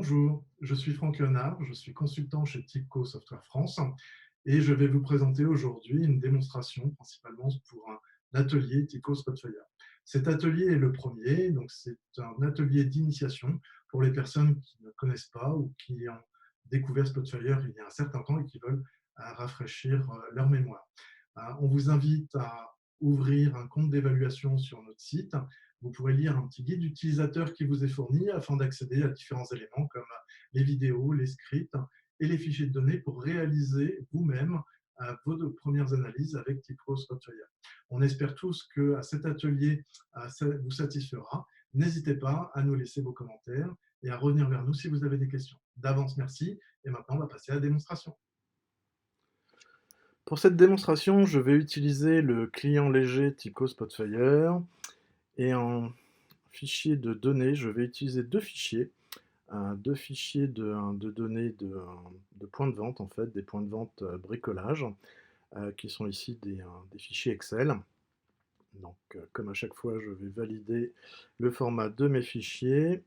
Bonjour, je suis Franck Léonard, je suis consultant chez Tipco Software France et je vais vous présenter aujourd'hui une démonstration principalement pour un atelier Tipco Spotfire. Cet atelier est le premier, donc c'est un atelier d'initiation pour les personnes qui ne connaissent pas ou qui ont découvert Spotfire il y a un certain temps et qui veulent rafraîchir leur mémoire. On vous invite à ouvrir un compte d'évaluation sur notre site. Vous pourrez lire un petit guide d'utilisateur qui vous est fourni afin d'accéder à différents éléments comme les vidéos, les scripts et les fichiers de données pour réaliser vous-même vos premières analyses avec Tipco Spotfire. On espère tous que cet atelier vous satisfera. N'hésitez pas à nous laisser vos commentaires et à revenir vers nous si vous avez des questions. D'avance, merci. Et maintenant, on va passer à la démonstration. Pour cette démonstration, je vais utiliser le client léger Tyco Spotfire et en fichier de données, je vais utiliser deux fichiers de données de points de vente, en fait, des points de vente bricolage, qui sont ici des fichiers Excel. Donc, comme à chaque fois, je vais valider le format de mes fichiers.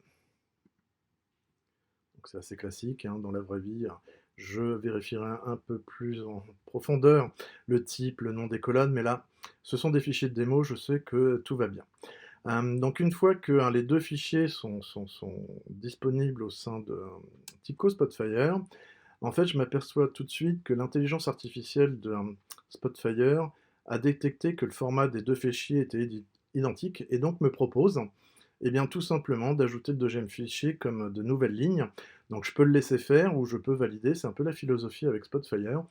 Donc, c'est assez classique, hein, dans la vraie vie. Je vérifierai un peu plus en profondeur le type, le nom des colonnes, mais là, ce sont des fichiers de démo, je sais que tout va bien. Donc une fois que les deux fichiers sont disponibles au sein de Tyco Spotfire, en fait, je m'aperçois tout de suite que l'intelligence artificielle de Spotfire a détecté que le format des deux fichiers était identique et donc me propose eh bien, tout simplement d'ajouter le deuxième fichier comme de nouvelles lignes. Donc je peux le laisser faire ou je peux valider, c'est un peu la philosophie avec Spotfire.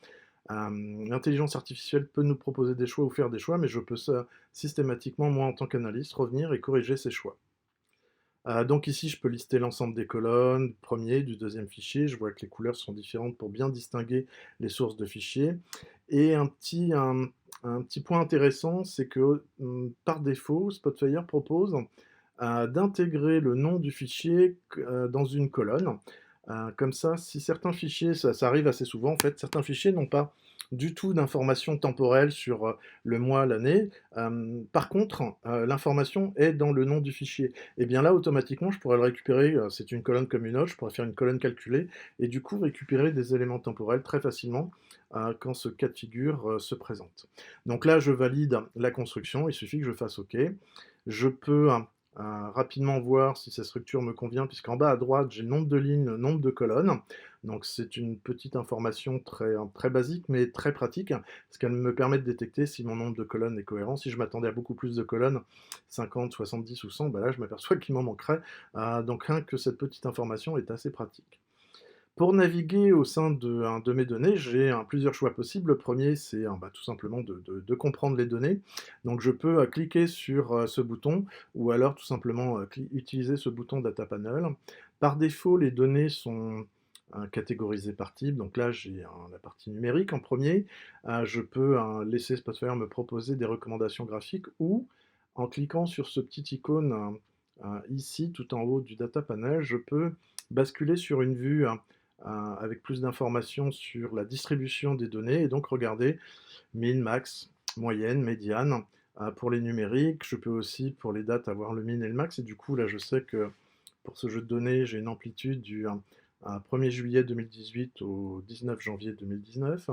L'intelligence artificielle peut nous proposer des choix ou faire des choix, mais je peux ça systématiquement, moi en tant qu'analyste, revenir et corriger ces choix. Donc ici, je peux lister l'ensemble des colonnes, du premier, du deuxième fichier. Je vois que les couleurs sont différentes pour bien distinguer les sources de fichiers. Et un petit point intéressant, c'est que par défaut, Spotfire propose d'intégrer le nom du fichier dans une colonne. Comme ça, si certains fichiers, ça arrive assez souvent en fait, certains fichiers n'ont pas du tout d'informations temporelles sur le mois, l'année. Par contre, l'information est dans le nom du fichier. Et bien là, automatiquement, je pourrais le récupérer. C'est une colonne comme une autre. Je pourrais faire une colonne calculée et du coup récupérer des éléments temporels très facilement quand ce cas de figure se présente. Donc là, je valide la construction. Il suffit que je fasse OK. Je peux rapidement voir si cette structure me convient, puisqu'en bas à droite, j'ai le nombre de lignes, le nombre de colonnes. Donc c'est une petite information très basique, mais très pratique, parce qu'elle me permet de détecter si mon nombre de colonnes est cohérent. Si je m'attendais à beaucoup plus de colonnes, 50, 70 ou 100, bah là je m'aperçois qu'il m'en manquerait. Donc rien que cette petite information est assez pratique. Pour naviguer au sein de mes données, j'ai plusieurs choix possibles. Le premier, c'est tout simplement de comprendre les données. Donc je peux cliquer sur ce bouton ou alors tout simplement utiliser ce bouton Data Panel. Par défaut, les données sont catégorisées par type. Donc là, j'ai la partie numérique en premier. Je peux laisser Spotfire me proposer des recommandations graphiques ou en cliquant sur ce petit icône ici, tout en haut du Data Panel, je peux basculer sur une vue avec plus d'informations sur la distribution des données et donc regarder min, max, moyenne, médiane. Pour les numériques, je peux aussi pour les dates avoir le min et le max et du coup là je sais que pour ce jeu de données j'ai une amplitude du 1er juillet 2018 au 19 janvier 2019.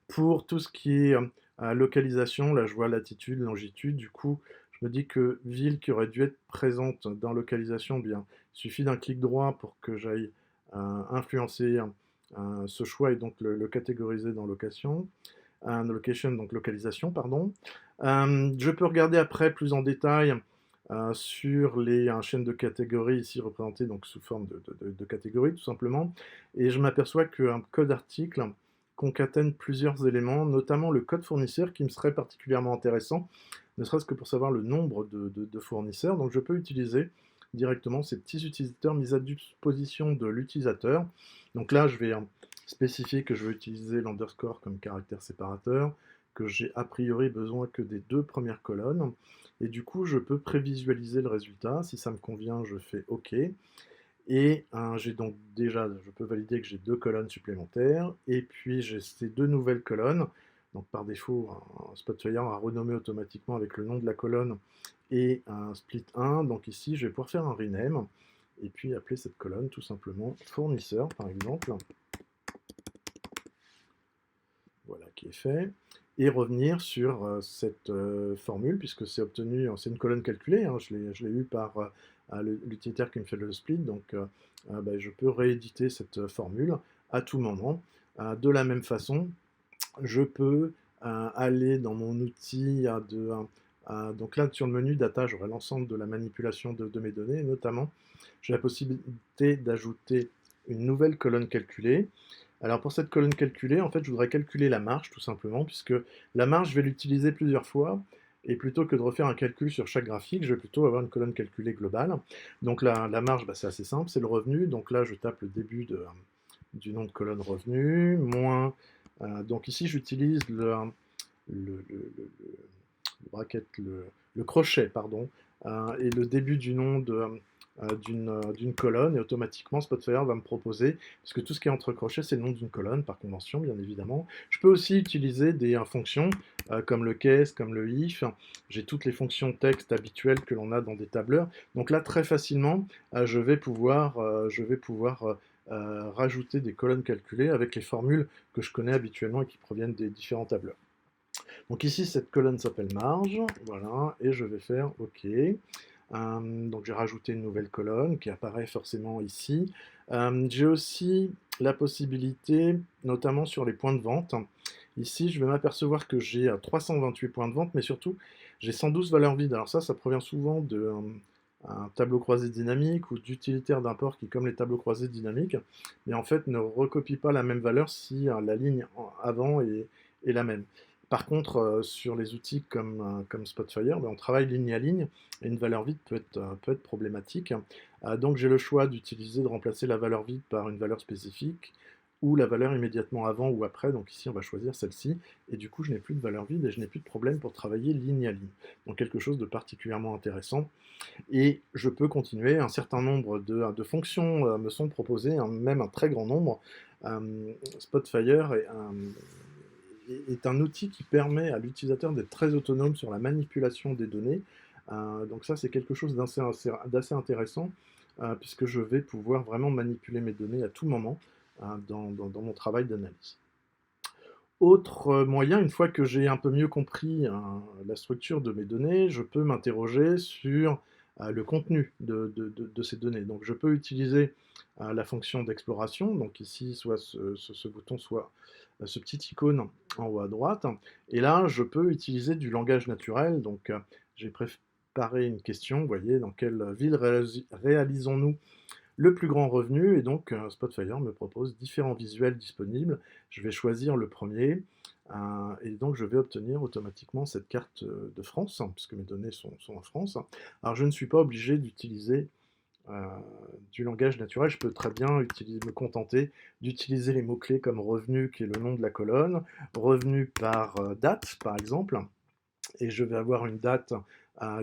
Pour tout ce qui est localisation, là je vois latitude, longitude, du coup je me dis que ville qui aurait dû être présente dans localisation, bien, il suffit d'un clic droit pour que j'aille influencer ce choix et donc le catégoriser dans location. Location, donc localisation, pardon. Je peux regarder après plus en détail sur les chaînes de catégories ici représentées donc sous forme de catégories tout simplement. Et je m'aperçois qu'un code article concatène plusieurs éléments, notamment le code fournisseur qui me serait particulièrement intéressant, ne serait-ce que pour savoir le nombre de fournisseurs. Donc je peux utiliser directement ces petits utilisateurs mis à disposition de l'utilisateur. Donc là, je vais spécifier que je veux utiliser l'underscore comme caractère séparateur, que j'ai a priori besoin que des deux premières colonnes. Et du coup, je peux prévisualiser le résultat. Si ça me convient, je fais OK. Et j'ai donc déjà, je peux valider que j'ai deux colonnes supplémentaires. Et puis j'ai ces deux nouvelles colonnes. Donc par défaut, Spotfire a renommé automatiquement avec le nom de la colonne et un split 1. Donc ici, je vais pouvoir faire un rename. et puis appeler cette colonne tout simplement fournisseur, par exemple. Voilà qui est fait. Et revenir sur cette formule, puisque c'est obtenu, c'est une colonne calculée, hein, je l'ai eu par l'utilitaire qui me fait le split, donc ben, je peux rééditer cette formule à tout moment. De la même façon, je peux aller dans mon outil donc là, sur le menu data, j'aurai l'ensemble de la manipulation de mes données, notamment, j'ai la possibilité d'ajouter une nouvelle colonne calculée. Alors pour cette colonne calculée, en fait, je voudrais calculer la marge, tout simplement, puisque la marge, je vais l'utiliser plusieurs fois, et plutôt que de refaire un calcul sur chaque graphique, je vais plutôt avoir une colonne calculée globale. Donc la marge, bah, c'est assez simple, c'est le revenu. Donc là, je tape le début du nom de colonne revenu, moins... donc ici, j'utilise le bracket, le crochet, pardon, et le début du nom d'une colonne, et automatiquement Spotfire va me proposer, parce que tout ce qui est entre crochets, c'est le nom d'une colonne, par convention, bien évidemment. Je peux aussi utiliser des fonctions comme le case, comme le if. J'ai toutes les fonctions texte habituelles que l'on a dans des tableurs. Donc là, très facilement, je vais pouvoir rajouter des colonnes calculées avec les formules que je connais habituellement et qui proviennent des différents tableurs. Donc ici, cette colonne s'appelle marge, voilà, et je vais faire OK. Donc j'ai rajouté une nouvelle colonne qui apparaît forcément ici. J'ai aussi la possibilité, notamment sur les points de vente. Ici, je vais m'apercevoir que j'ai 328 points de vente, mais surtout, j'ai 112 valeurs vides. Alors ça provient souvent un tableau croisé dynamique ou d'utilitaires d'import qui, comme les tableaux croisés dynamiques, mais en fait ne recopie pas la même valeur si la ligne avant est la même. Par contre, sur les outils comme Spotfire, ben, on travaille ligne à ligne et une valeur vide peut être problématique. Donc j'ai le choix d'utiliser, de remplacer la valeur vide par une valeur spécifique ou la valeur immédiatement avant ou après. Donc ici, on va choisir celle-ci. Et du coup, je n'ai plus de valeur vide et je n'ai plus de problème pour travailler ligne à ligne. Donc quelque chose de particulièrement intéressant. Et je peux continuer. Un certain nombre de fonctions me sont proposées, même un très grand nombre. Spotfire est un outil qui permet à l'utilisateur d'être très autonome sur la manipulation des données. Donc ça, c'est quelque chose d'assez intéressant, puisque je vais pouvoir vraiment manipuler mes données à tout moment dans mon travail d'analyse. Autre moyen, une fois que j'ai un peu mieux compris la structure de mes données, je peux m'interroger sur le contenu de ces données. Donc je peux utiliser la fonction d'exploration, donc ici soit ce bouton, soit ce petit icône en haut à droite. Et là, je peux utiliser du langage naturel. Donc j'ai préparé une question, vous voyez, dans quelle ville réalisons-nous le plus grand revenu, et donc Spotfire me propose différents visuels disponibles. Je vais choisir le premier, et donc je vais obtenir automatiquement cette carte de France, hein, puisque mes données sont en France. Alors je ne suis pas obligé d'utiliser du langage naturel, je peux très bien me contenter d'utiliser les mots-clés comme revenu, qui est le nom de la colonne, revenu par date, par exemple, et je vais avoir une date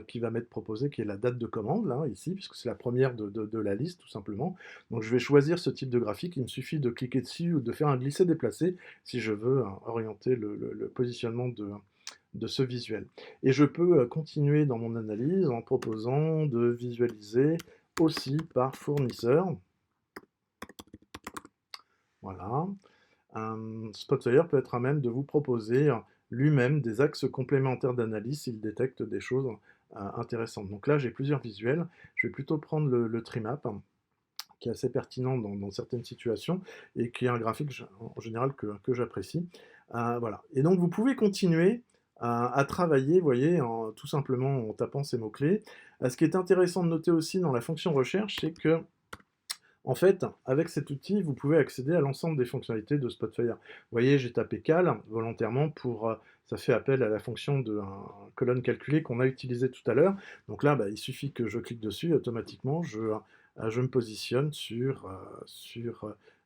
qui va m'être proposée, qui est la date de commande, là, ici, puisque c'est la première de la liste, tout simplement. Donc je vais choisir ce type de graphique, il me suffit de cliquer dessus ou de faire un glisser-déplacer si je veux orienter le positionnement de ce visuel. Et je peux continuer dans mon analyse en proposant de visualiser aussi par fournisseur. Voilà. Spotfire peut être à même de vous proposer lui-même des axes complémentaires d'analyse s'il détecte des choses intéressantes. Donc là, j'ai plusieurs visuels. Je vais plutôt prendre le trimap, qui est assez pertinent dans certaines situations et qui est un graphique en général que j'apprécie. Voilà. Et donc, vous pouvez continuer à travailler, vous voyez, tout simplement en tapant ces mots-clés. Ce qui est intéressant de noter aussi dans la fonction recherche, c'est que en fait, avec cet outil, vous pouvez accéder à l'ensemble des fonctionnalités de Spotfire. Vous voyez, j'ai tapé cal volontairement ça fait appel à la fonction de colonne calculée qu'on a utilisée tout à l'heure. Donc là, bah, il suffit que je clique dessus, automatiquement, je me positionne sur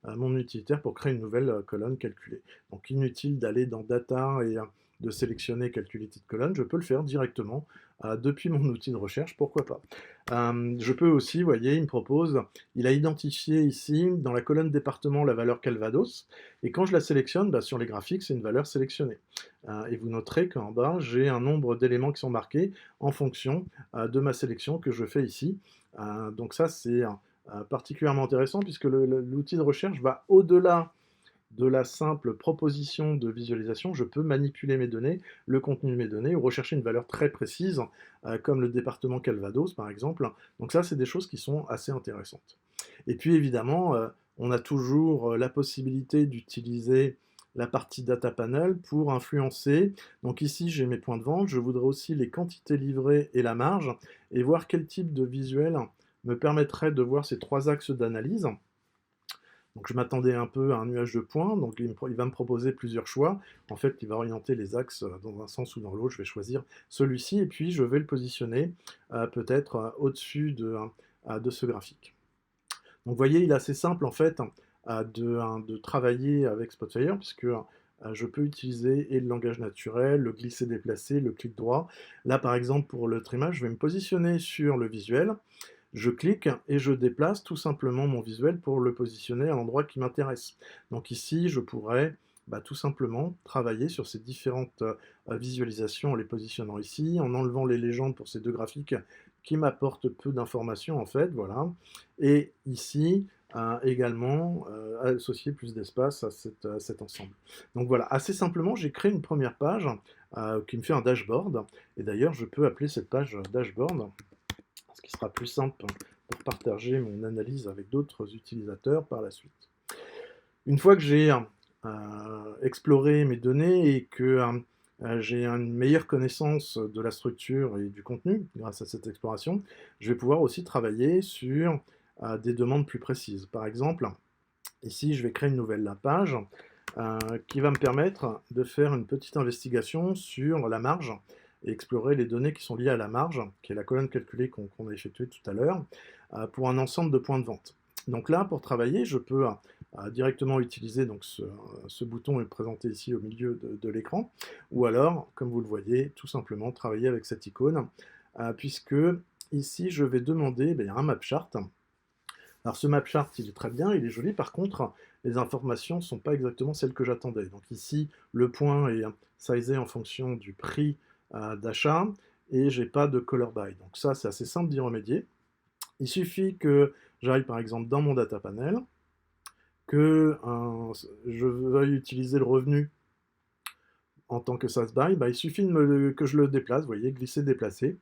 mon utilitaire pour créer une nouvelle colonne calculée. Donc inutile d'aller dans Data et de sélectionner Calculité de colonne, je peux le faire directement depuis mon outil de recherche, pourquoi pas. Je peux aussi, vous voyez, il a identifié ici, dans la colonne département, la valeur Calvados, et quand je la sélectionne, bah, sur les graphiques, c'est une valeur sélectionnée. Et vous noterez qu'en bas, j'ai un nombre d'éléments qui sont marqués en fonction de ma sélection que je fais ici. Donc ça, c'est particulièrement intéressant puisque l'outil de recherche va au-delà de la simple proposition de visualisation. Je peux manipuler mes données, le contenu de mes données, ou rechercher une valeur très précise, comme le département Calvados par exemple. Donc ça, c'est des choses qui sont assez intéressantes. Et puis évidemment, on a toujours la possibilité d'utiliser la partie data panel pour influencer. Donc ici, j'ai mes points de vente, je voudrais aussi les quantités livrées et la marge, et voir quel type de visuel me permettrait de voir ces trois axes d'analyse. Donc je m'attendais un peu à un nuage de points, donc il va me proposer plusieurs choix. En fait, il va orienter les axes dans un sens ou dans l'autre. Je vais choisir celui-ci et puis je vais le positionner peut-être au-dessus de ce graphique. Donc vous voyez, il est assez simple en fait de travailler avec Spotfire puisque je peux utiliser et le langage naturel, le glisser-déplacer, le clic droit. Là par exemple pour le trimage, je vais me positionner sur le visuel. Je clique et je déplace tout simplement mon visuel pour le positionner à l'endroit qui m'intéresse. Donc ici, je pourrais tout simplement travailler sur ces différentes visualisations en les positionnant ici, en enlevant les légendes pour ces deux graphiques qui m'apportent peu d'informations en fait, voilà. Et ici, également, associer plus d'espace à cet ensemble. Donc voilà, assez simplement, j'ai créé une première page qui me fait un dashboard. Et d'ailleurs, je peux appeler cette page dashboard, ce qui sera plus simple pour partager mon analyse avec d'autres utilisateurs par la suite. Une fois que j'ai exploré mes données et que j'ai une meilleure connaissance de la structure et du contenu grâce à cette exploration, je vais pouvoir aussi travailler sur des demandes plus précises. Par exemple, ici, je vais créer une nouvelle page qui va me permettre de faire une petite investigation sur la marge et explorer les données qui sont liées à la marge, qui est la colonne calculée qu'on a effectuée tout à l'heure, pour un ensemble de points de vente. Donc là, pour travailler, je peux directement utiliser donc, ce bouton est présenté ici au milieu de l'écran, ou alors, comme vous le voyez, tout simplement travailler avec cette icône, puisque ici, je vais demander un map chart. Alors ce map chart, il est très bien, il est joli, par contre, les informations ne sont pas exactement celles que j'attendais. Donc ici, le point est sizé en fonction du prix d'achat, et j'ai pas de color by. Donc ça, c'est assez simple d'y remédier. Il suffit que j'aille par exemple dans mon data panel, que je veuille utiliser le revenu en tant que size by, il suffit que je le déplace, vous voyez, glisser, déplacer.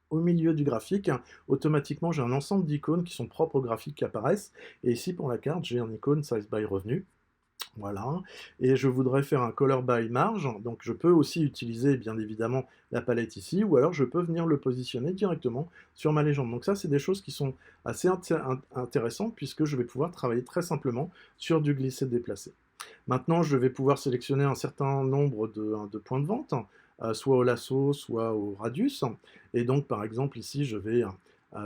Au milieu du graphique, automatiquement j'ai un ensemble d'icônes qui sont propres au graphique qui apparaissent. Et ici pour la carte, j'ai un icône size by revenu. Voilà. Et je voudrais faire un color by marge. Donc je peux aussi utiliser bien évidemment la palette ici, ou alors je peux venir le positionner directement sur ma légende. Donc ça, c'est des choses qui sont assez intéressantes puisque je vais pouvoir travailler très simplement sur du glisser-déplacer. Maintenant, je vais pouvoir sélectionner un certain nombre de points de vente, soit au lasso, soit au radius. Et donc, par exemple, ici, je vais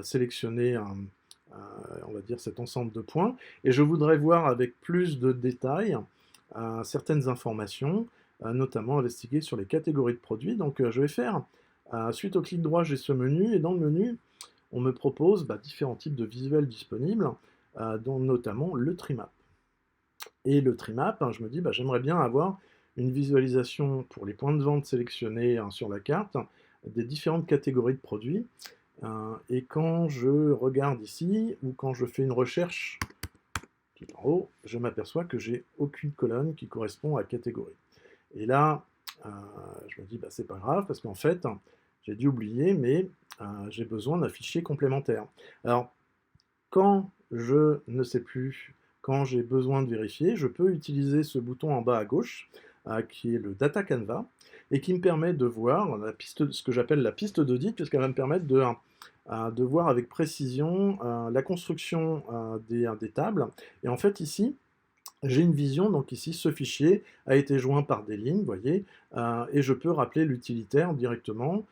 sélectionner on va dire cet ensemble de points. Et je voudrais voir avec plus de détails certaines informations, notamment investiguer sur les catégories de produits. Donc, je vais faire, suite au clic droit, j'ai ce menu. Et dans le menu, on me propose différents types de visuels disponibles, dont notamment le trimap. Et le trimap, je me dis, j'aimerais bien avoir une visualisation pour les points de vente sélectionnés sur la carte, des différentes catégories de produits. Et quand je regarde ici, ou quand je fais une recherche tout en haut, je m'aperçois que j'ai aucune colonne qui correspond à catégorie. Et là, je me dis, c'est pas grave, parce qu'en fait, j'ai dû oublier, mais j'ai besoin d'un fichier complémentaire. Alors, quand je ne sais plus, quand j'ai besoin de vérifier, je peux utiliser ce bouton en bas à gauche, qui est le Data Canvas, et qui me permet de voir ce que j'appelle la piste d'audit, puisqu'elle va me permettre de voir avec précision la construction des tables. Et en fait, ici, j'ai une vision, donc ici, ce fichier a été joint par des lignes, vous voyez, et je peux rappeler l'utilitaire directement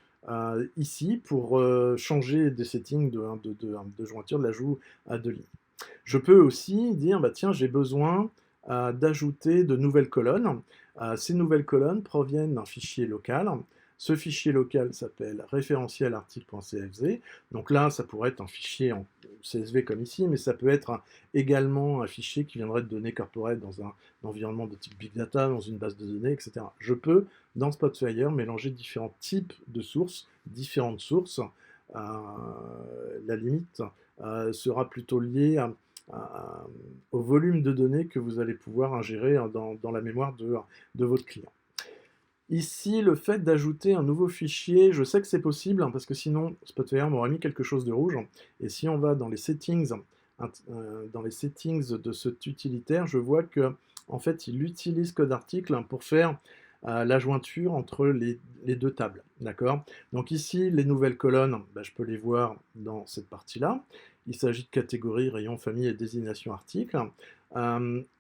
ici pour changer des settings de jointure, de l'ajout de lignes. Je peux aussi dire, tiens, j'ai besoin d'ajouter de nouvelles colonnes. Ces nouvelles colonnes proviennent d'un fichier local. Ce fichier local s'appelle référentiel article.csv. Donc là, ça pourrait être un fichier en CSV comme ici, mais ça peut être également un fichier qui viendrait de données corporate dans un environnement de type Big Data, dans une base de données, etc. Je peux, dans Spotfire, mélanger différents types de sources, différentes sources, la limite sera plutôt liée au volume de données que vous allez pouvoir ingérer dans la mémoire de votre client. Ici, le fait d'ajouter un nouveau fichier, je sais que c'est possible, parce que sinon Spotfire m'aurait mis quelque chose de rouge. Et si on va dans les settings de cet utilitaire, je vois que en fait, il utilise code article pour faire la jointure entre les deux tables. D'accord? Donc ici, les nouvelles colonnes, je peux les voir dans cette partie-là. Il s'agit de catégories, rayons, famille et désignation article.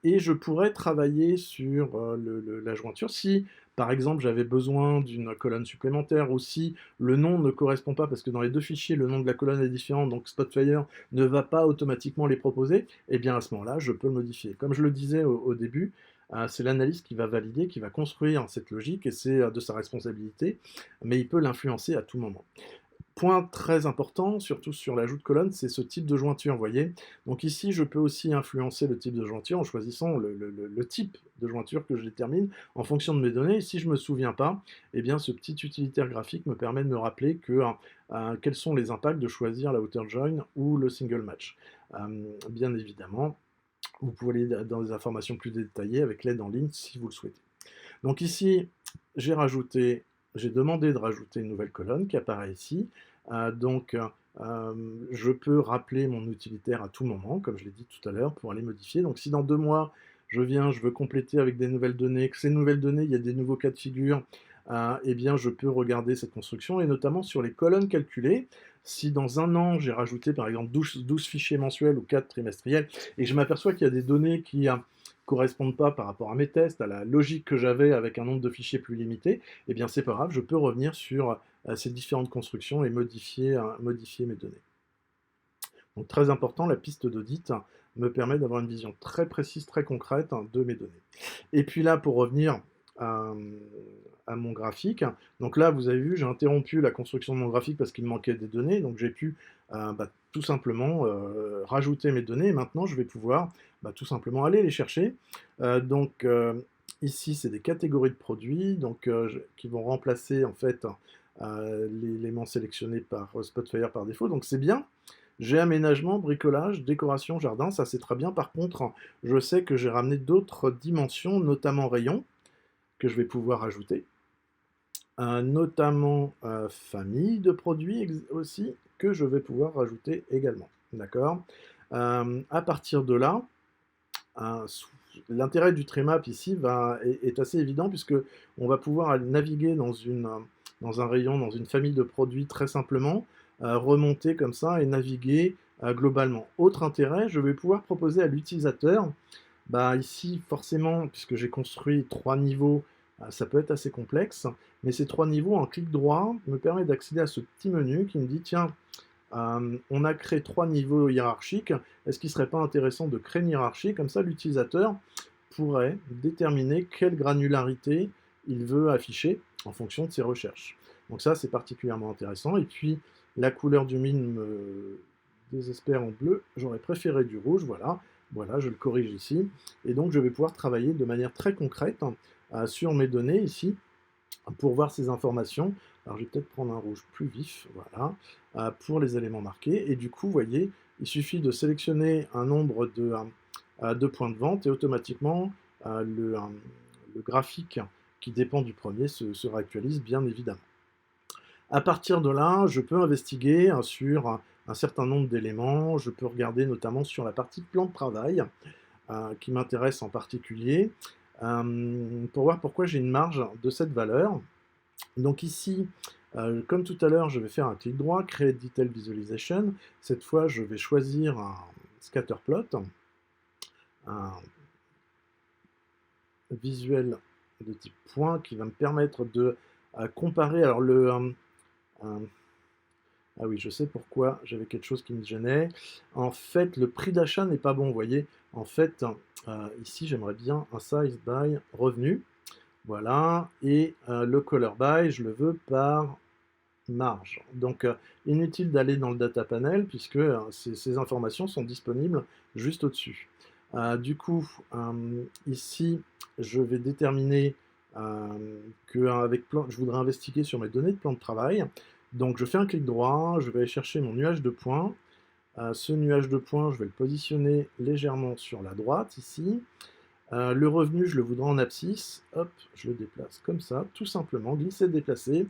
Et je pourrais travailler sur la jointure si par exemple, j'avais besoin d'une colonne supplémentaire, ou si le nom ne correspond pas, parce que dans les deux fichiers, le nom de la colonne est différent, donc Spotfire ne va pas automatiquement les proposer, et bien à ce moment-là, je peux le modifier. Comme je le disais au début, c'est l'analyste qui va valider, qui va construire cette logique, et c'est de sa responsabilité, mais il peut l'influencer à tout moment. Point très important, surtout sur l'ajout de colonne, c'est ce type de jointure, vous voyez. Donc ici, je peux aussi influencer le type de jointure en choisissant le type de jointure que je détermine en fonction de mes données. Et si je ne me souviens pas, eh bien, ce petit utilitaire graphique me permet de me rappeler quels sont les impacts de choisir la outer join ou le single match. Bien évidemment, vous pouvez aller dans des informations plus détaillées avec l'aide en ligne si vous le souhaitez. Donc ici, j'ai demandé de rajouter une nouvelle colonne qui apparaît ici. Donc, je peux rappeler mon utilitaire à tout moment, comme je l'ai dit tout à l'heure, pour aller modifier. Donc, si dans 2 mois, je veux compléter avec des nouvelles données, que ces nouvelles données, il y a des nouveaux cas de figure, eh bien, je peux regarder cette construction, et notamment sur les colonnes calculées. Si dans un an, j'ai rajouté par exemple 12 fichiers mensuels ou 4 trimestriels, et que je m'aperçois qu'il y a des données qui correspondent pas par rapport à mes tests, à la logique que j'avais avec un nombre de fichiers plus limité, eh bien c'est pas grave, je peux revenir sur ces différentes constructions et modifier mes données. Donc très important, la piste d'audit me permet d'avoir une vision très précise, très concrète de mes données. Et puis là, pour revenir à mon graphique, donc là, vous avez vu, j'ai interrompu la construction de mon graphique parce qu'il manquait des données, donc j'ai pu tout simplement rajouter mes données, et maintenant je vais pouvoir tout simplement aller les chercher. Donc ici, c'est des catégories de produits donc, qui vont remplacer en fait l'élément sélectionné par Spotfire par défaut, donc c'est bien. J'ai aménagement, bricolage, décoration, jardin, ça c'est très bien. Par contre, je sais que j'ai ramené d'autres dimensions, notamment rayons, que je vais pouvoir ajouter. Notamment famille de produits aussi, que je vais pouvoir rajouter également. D'accord. À partir de là, l'intérêt du Trimap ici est assez évident, puisque on va pouvoir naviguer dans un rayon, dans une famille de produits très simplement, remonter comme ça et naviguer globalement. Autre intérêt, je vais pouvoir proposer à l'utilisateur, ici forcément, puisque j'ai construit 3 niveaux, ça peut être assez complexe, mais ces 3 niveaux, en clic droit, me permet d'accéder à ce petit menu qui me dit, tiens, on a créé 3 niveaux hiérarchiques, est-ce qu'il ne serait pas intéressant de créer une hiérarchie, comme ça l'utilisateur pourrait déterminer quelle granularité il veut afficher en fonction de ses recherches. Donc ça, c'est particulièrement intéressant. Et puis, la couleur du mine me désespère en bleu, j'aurais préféré du rouge, voilà. Voilà, je le corrige ici. Et donc, je vais pouvoir travailler de manière très concrète sur mes données ici, pour voir ces informations. Alors, je vais peut-être prendre un rouge plus vif, voilà, pour les éléments marqués. Et du coup, vous voyez, il suffit de sélectionner un nombre de points de vente, et automatiquement, le graphique qui dépend du premier se réactualise, bien évidemment. À partir de là, je peux investiguer sur un certain nombre d'éléments. Je peux regarder notamment sur la partie plan de travail, qui m'intéresse en particulier, pour voir pourquoi j'ai une marge de cette valeur. Donc ici, comme tout à l'heure, je vais faire un clic droit, créer Detail Visualization. Cette fois, je vais choisir un scatter plot, un visuel de type point qui va me permettre de comparer. Alors ah oui, je sais pourquoi j'avais quelque chose qui me gênait. En fait, le prix d'achat n'est pas bon, vous voyez. En fait, ici, j'aimerais bien un size by revenu. Voilà. Et le color by, je le veux par marge. Donc, inutile d'aller dans le data panel, puisque ces informations sont disponibles juste au-dessus. Du coup, ici, je vais déterminer que je voudrais investiguer sur mes données de plan de travail. Donc je fais un clic droit, je vais aller chercher mon nuage de points. Ce nuage de points, je vais le positionner légèrement sur la droite ici. Le revenu, je le voudrais en abscisse. Hop, je le déplace comme ça, tout simplement, glisser, déplacer.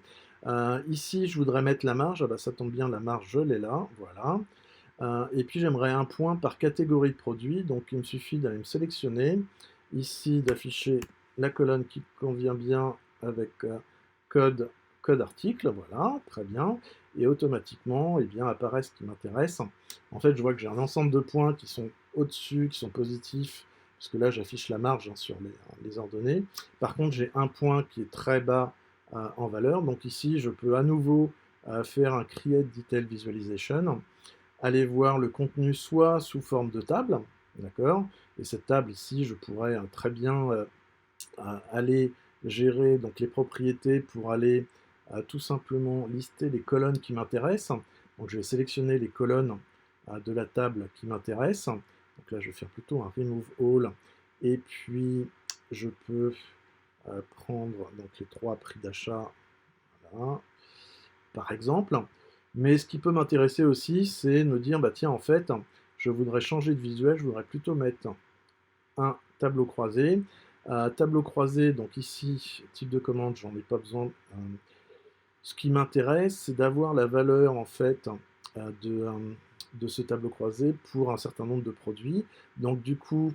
Ici, je voudrais mettre la marge. Ah bah, ça tombe bien, la marge, je l'ai là. Voilà. Et puis, j'aimerais un point par catégorie de produit. Donc, il me suffit d'aller me sélectionner. Ici, d'afficher la colonne qui convient bien avec code, code article. Voilà, très bien. Et automatiquement, eh bien, apparaît ce qui m'intéresse. En fait, je vois que j'ai un ensemble de points qui sont au-dessus, qui sont positifs, parce que là, j'affiche la marge sur les ordonnées. Par contre, j'ai un point qui est très bas en valeur. Donc ici, je peux à nouveau faire un Create Detail Visualization, aller voir le contenu soit sous forme de table, d'accord. Et cette table ici, je pourrais très bien aller gérer donc les propriétés pour aller tout simplement lister les colonnes qui m'intéressent. Donc je vais sélectionner les colonnes de la table qui m'intéressent. Donc là, je vais faire plutôt un Remove All. Et puis, je peux prendre donc, les 3 prix d'achat, voilà, par exemple. Mais ce qui peut m'intéresser aussi, c'est de me dire, bah tiens, en fait, je voudrais changer de visuel, je voudrais plutôt mettre un tableau croisé. Tableau croisé, donc ici, type de commande, j'en ai pas besoin. Ce qui m'intéresse, c'est d'avoir la valeur en fait de ce tableau croisé pour un certain nombre de produits. Donc du coup,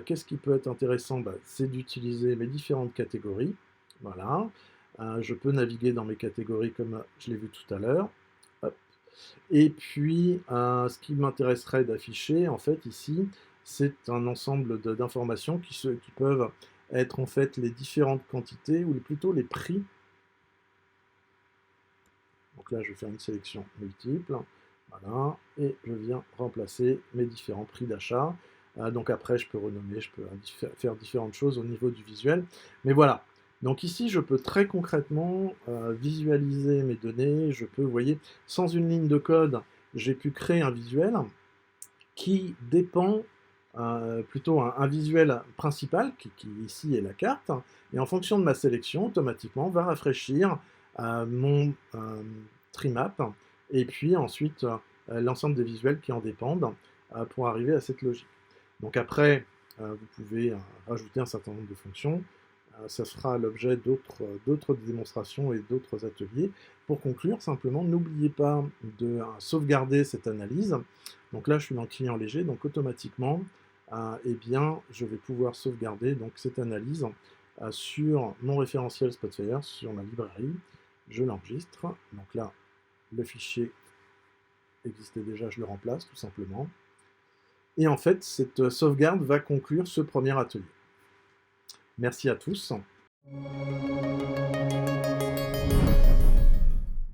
qu'est-ce qui peut être intéressant? Bah, c'est d'utiliser mes différentes catégories. Voilà. Je peux naviguer dans mes catégories comme je l'ai vu tout à l'heure. Et puis, ce qui m'intéresserait d'afficher, en fait, ici, c'est un ensemble d'informations qui peuvent être en fait les différentes quantités ou plutôt les prix. Donc là, je vais faire une sélection multiple. Voilà, et je viens remplacer mes différents prix d'achat. Donc après, je peux renommer, je peux faire différentes choses au niveau du visuel. Mais voilà. Donc ici, je peux très concrètement visualiser mes données. Je peux, vous voyez, sans une ligne de code, j'ai pu créer un visuel qui dépend plutôt un visuel principal, qui ici est la carte, et en fonction de ma sélection, automatiquement, va rafraîchir mon trimap, et puis ensuite l'ensemble des visuels qui en dépendent pour arriver à cette logique. Donc après, vous pouvez rajouter un certain nombre de fonctions. Ça sera l'objet d'autres démonstrations et d'autres ateliers. Pour conclure, simplement, n'oubliez pas de sauvegarder cette analyse. Donc là, je suis dans le client léger, donc automatiquement, eh bien, je vais pouvoir sauvegarder donc, cette analyse sur mon référentiel Spotfire, sur ma librairie. Je l'enregistre. Donc là, le fichier existait déjà, je le remplace tout simplement. Et en fait, cette sauvegarde va conclure ce premier atelier. Merci à tous.